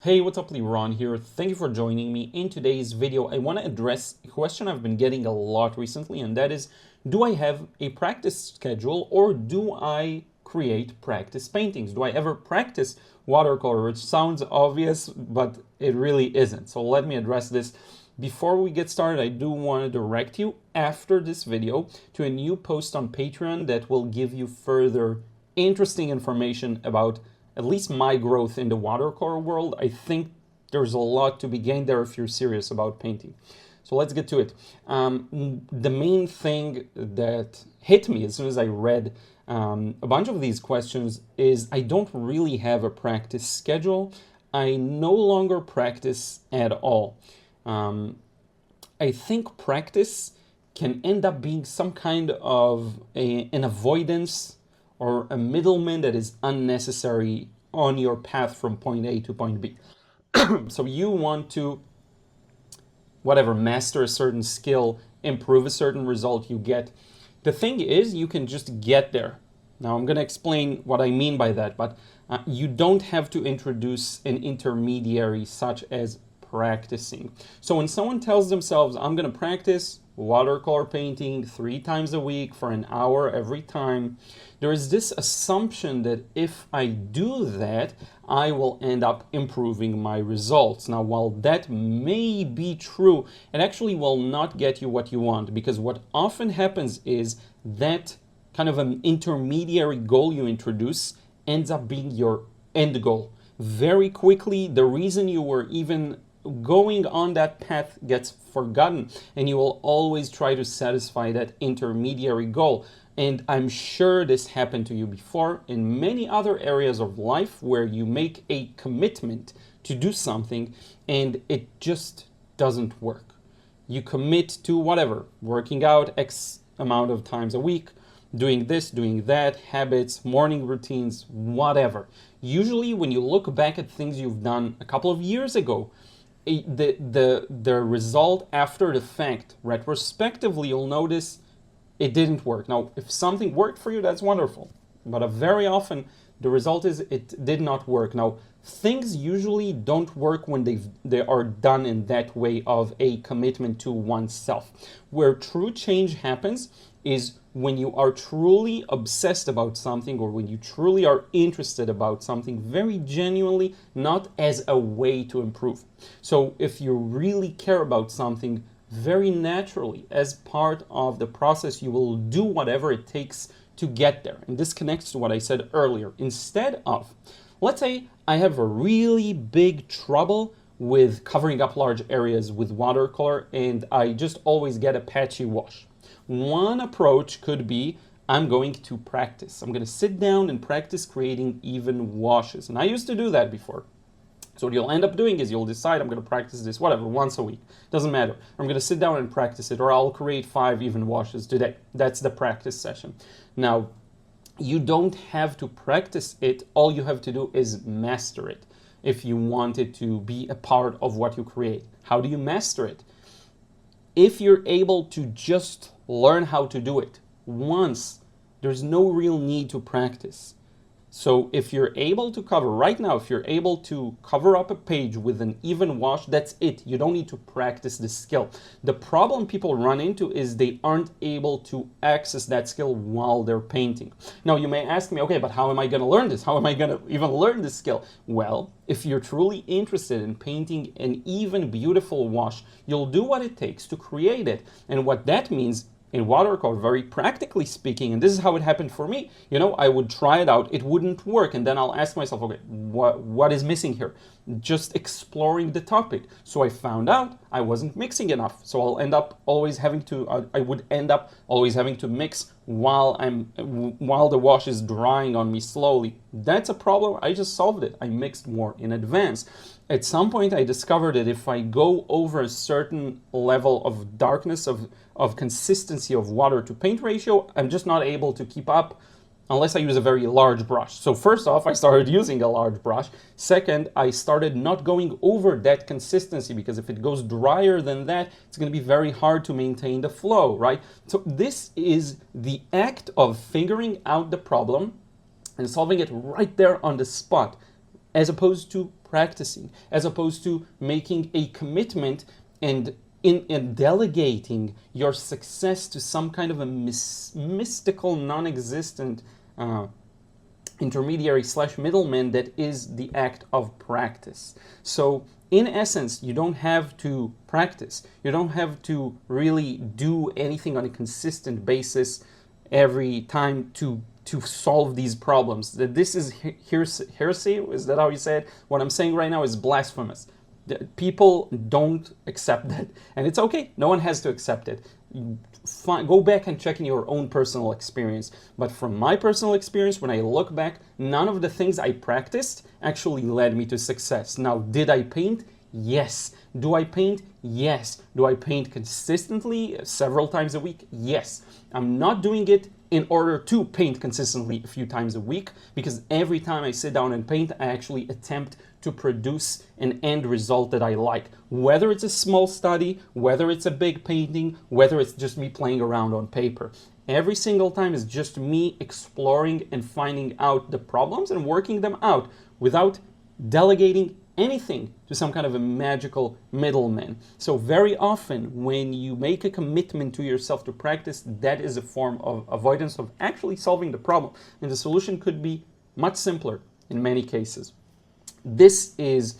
Hey, what's up, Liron here. Thank you for joining me. In today's video, I want to address a question I've been getting a lot recently, and that is, do I have a practice schedule or do I create practice paintings? Do I ever practice watercolor? Which sounds obvious, but it really isn't. So let me address this. Before we get started, I do want to direct you after this video to a new post on Patreon that will give you further interesting information about at least my growth in the watercolor world. I think there's a lot to be gained there if you're serious about painting. So let's get to it. The main thing that hit me as soon as I read a bunch of these questions is I don't really have a practice schedule. I no longer practice at all. I think practice can end up being some kind of an avoidance or a middleman that is unnecessary on your path from point A to point B. So you want to, master a certain skill, improve a certain result you get. The thing is, you can just get there. Now I'm going to explain what I mean by that, but you don't have to introduce an intermediary such as practicing. So when someone tells themselves, I'm going to practice watercolor painting 3 times a week for an hour every time, there is this assumption that if I do that, I will end up improving my results. Now, while that may be true, it actually will not get you what you want, because what often happens is that kind of an intermediary goal you introduce ends up being your end goal. Very quickly, the reason you were even going on that path gets forgotten, and you will always try to satisfy that intermediary goal. And I'm sure this happened to you before in many other areas of life where you make a commitment to do something and it just doesn't work. You commit to whatever, working out X amount of times a week, doing this, doing that, habits, morning routines, whatever. Usually when you look back at things you've done a couple of years ago, the result after the fact, retrospectively, you'll notice it didn't work. Now, if something worked for you, that's wonderful. But very often, the result is it did not work. Now, things usually don't work when they are done in that way of a commitment to oneself. Where true change happens is when you are truly obsessed about something, or when you truly are interested about something very genuinely, not as a way to improve. So if you really care about something, very naturally, as part of the process, you will do whatever it takes to get there. And this connects to what I said earlier. Instead of, let's say I have a really big trouble with covering up large areas with watercolor and I just always get a patchy wash. One approach could be, I'm going to practice. I'm going to sit down and practice creating even washes. And I used to do that before. So what you'll end up doing is you'll decide, I'm going to practice this, once a week. Doesn't matter. I'm going to sit down and practice it, or I'll create 5 even washes today. That's the practice session. Now, you don't have to practice it. All you have to do is master it if you want it to be a part of what you create. How do you master it? If you're able to just learn how to do it once, there's no real need to practice. So if you're able to cover, right now, if you're able to cover up a page with an even wash, that's it. You don't need to practice this skill. The problem people run into is they aren't able to access that skill while they're painting. Now, you may ask me, okay, but how am I going to learn this? How am I going to even learn this skill? Well, if you're truly interested in painting an even beautiful wash, you'll do what it takes to create it. And what that means in watercolor, very practically speaking, and this is how it happened for me, I would try it out, it wouldn't work, and then I'll ask myself, okay, what is missing here? Just exploring the topic. So I found out I wasn't mixing enough, so I would end up always having to mix while the wash is drying on me slowly. That's a problem. I just solved it. I mixed more in advance. At some point, I discovered that if I go over a certain level of darkness, of consistency of water to paint ratio, I'm just not able to keep up unless I use a very large brush. So first off, I started using a large brush. Second, I started not going over that consistency, because if it goes drier than that, it's going to be very hard to maintain the flow, right? So this is the act of figuring out the problem and solving it right there on the spot, as opposed to practicing, as opposed to making a commitment and in delegating your success to some kind of a mystical, non-existent intermediary / middleman that is the act of practice. So in essence, you don't have to practice. You don't have to really do anything on a consistent basis every time to solve these problems. That this is heresy, is that how you say it? What I'm saying right now is blasphemous. People don't accept that, and it's okay. No one has to accept it. Go back and check in your own personal experience. But from my personal experience, when I look back, none of the things I practiced actually led me to success. Now, did I paint? Yes. Do I paint? Yes. Do I paint consistently several times a week? Yes. I'm not doing it in order to paint consistently a few times a week, because every time I sit down and paint, I actually attempt to produce an end result that I like. Whether it's a small study, whether it's a big painting, whether it's just me playing around on paper. Every single time is just me exploring and finding out the problems and working them out without delegating anything to some kind of a magical middleman. So very often when you make a commitment to yourself to practice, that is a form of avoidance of actually solving the problem. And the solution could be much simpler in many cases. This is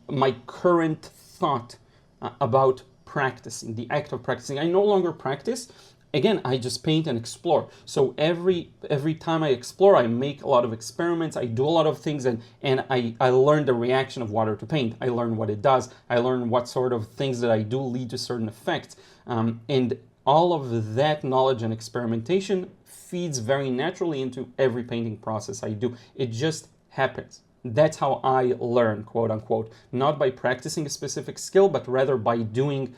my current thought about practicing, the act of practicing. I no longer practice. Again, I just paint and explore. So every time I explore, I make a lot of experiments, I do a lot of things, and I learn the reaction of water to paint. I learn what it does. I learn what sort of things that I do lead to certain effects. And all of that knowledge and experimentation feeds very naturally into every painting process I do. It just happens. That's how I learn, quote unquote, not by practicing a specific skill, but rather by doing,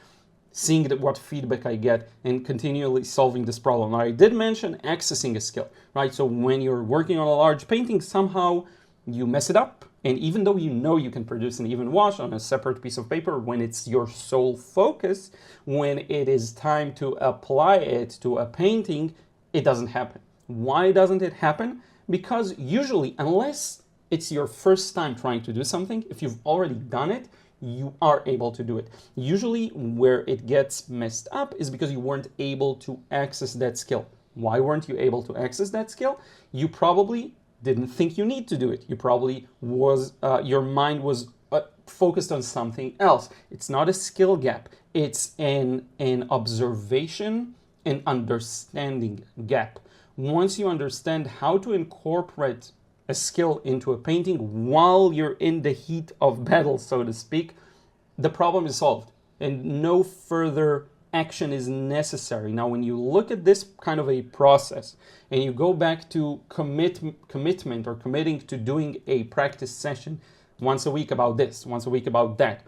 seeing what feedback I get and continually solving this problem. Now, I did mention accessing a skill, right? So when you're working on a large painting, somehow you mess it up. And even though you know you can produce an even wash on a separate piece of paper, when it's your sole focus, when it is time to apply it to a painting, it doesn't happen. Why doesn't it happen? Because usually, unless it's your first time trying to do something, if you've already done it, you are able to do it. Usually where it gets messed up is because you weren't able to access that skill. Why weren't you able to access that skill? You probably didn't think you need to do it. You probably was, your mind was focused on something else. It's not a skill gap. It's an observation and understanding gap. Once you understand how to incorporate a skill into a painting while you're in the heat of battle, so to speak, the problem is solved and no further action is necessary. Now, when you look at this kind of a process and you go back to commitment or committing to doing a practice session once a week about this, once a week about that,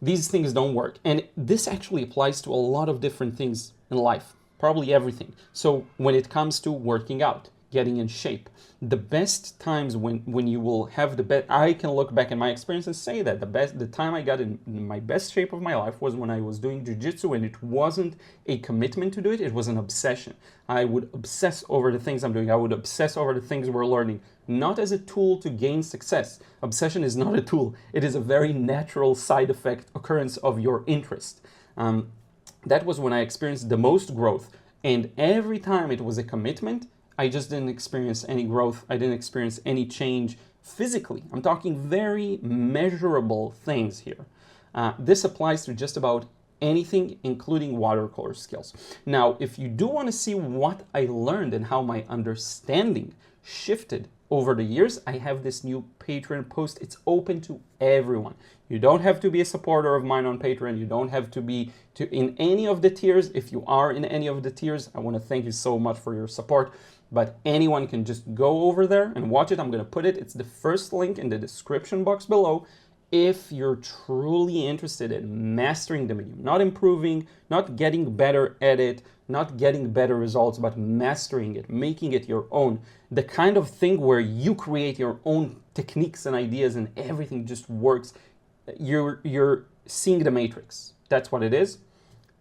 these things don't work. And this actually applies to a lot of different things in life, probably everything. So when it comes to working out, getting in shape, the best times when you will have the best, I can look back in my experience and say that the time I got in my best shape of my life was when I was doing jiu-jitsu, and it wasn't a commitment to do it, it was an obsession. I would obsess over the things I'm doing. I would obsess over the things we're learning, not as a tool to gain success. Obsession is not a tool. It is a very natural side effect occurrence of your interest. That was when I experienced the most growth, and every time it was a commitment, I just didn't experience any growth. I didn't experience any change physically. I'm talking very measurable things here. This applies to just about anything, including watercolor skills. Now, if you do want to see what I learned and how my understanding shifted over the years, I have this new Patreon post. It's open to everyone. You don't have to be a supporter of mine on Patreon. You don't have to be in any of the tiers. If you are in any of the tiers, I want to thank you so much for your support. But anyone can just go over there and watch it. I'm going to put it. It's the first link in the description box below. If you're truly interested in mastering the medium, not improving, not getting better at it, not getting better results, but mastering it, making it your own, the kind of thing where you create your own techniques and ideas and everything just works, you're seeing the matrix. That's what it is.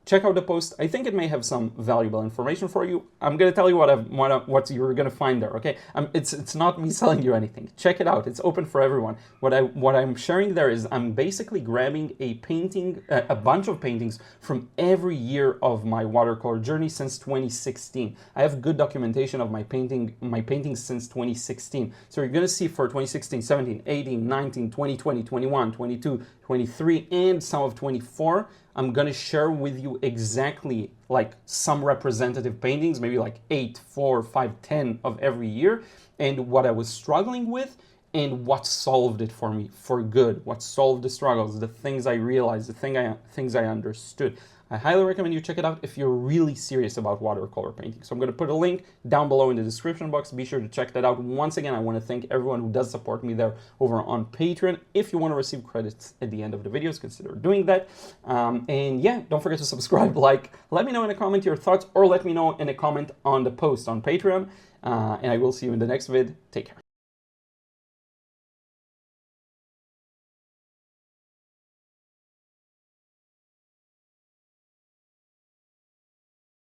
Check out the post. I think it may have some valuable information for you. I'm going to tell you what you're going to find there, okay? It's not me selling you anything. Check it out. It's open for everyone. What I'm sharing there is I'm basically grabbing a painting, a bunch of paintings from every year of my watercolor journey since 2016. I have good documentation of my paintings since 2016. So you're going to see for 2016, 17, 18, 19, 20, 20, 21, 22, 23, and some of 24. I'm going to share with you exactly like some representative paintings, maybe like 8, 4, 5, 10 of every year, and what I was struggling with and what solved it for me for good, what solved the struggles, the things I realized, the things I understood. I highly recommend you check it out if you're really serious about watercolor painting. So I'm going to put a link down below in the description box. Be sure to check that out. Once again, I want to thank everyone who does support me there over on Patreon. If you want to receive credits at the end of the videos, consider doing that. And yeah, don't forget to subscribe, like, let me know in a comment your thoughts, or let me know in a comment on the post on Patreon. And I will see you in the next vid. Take care.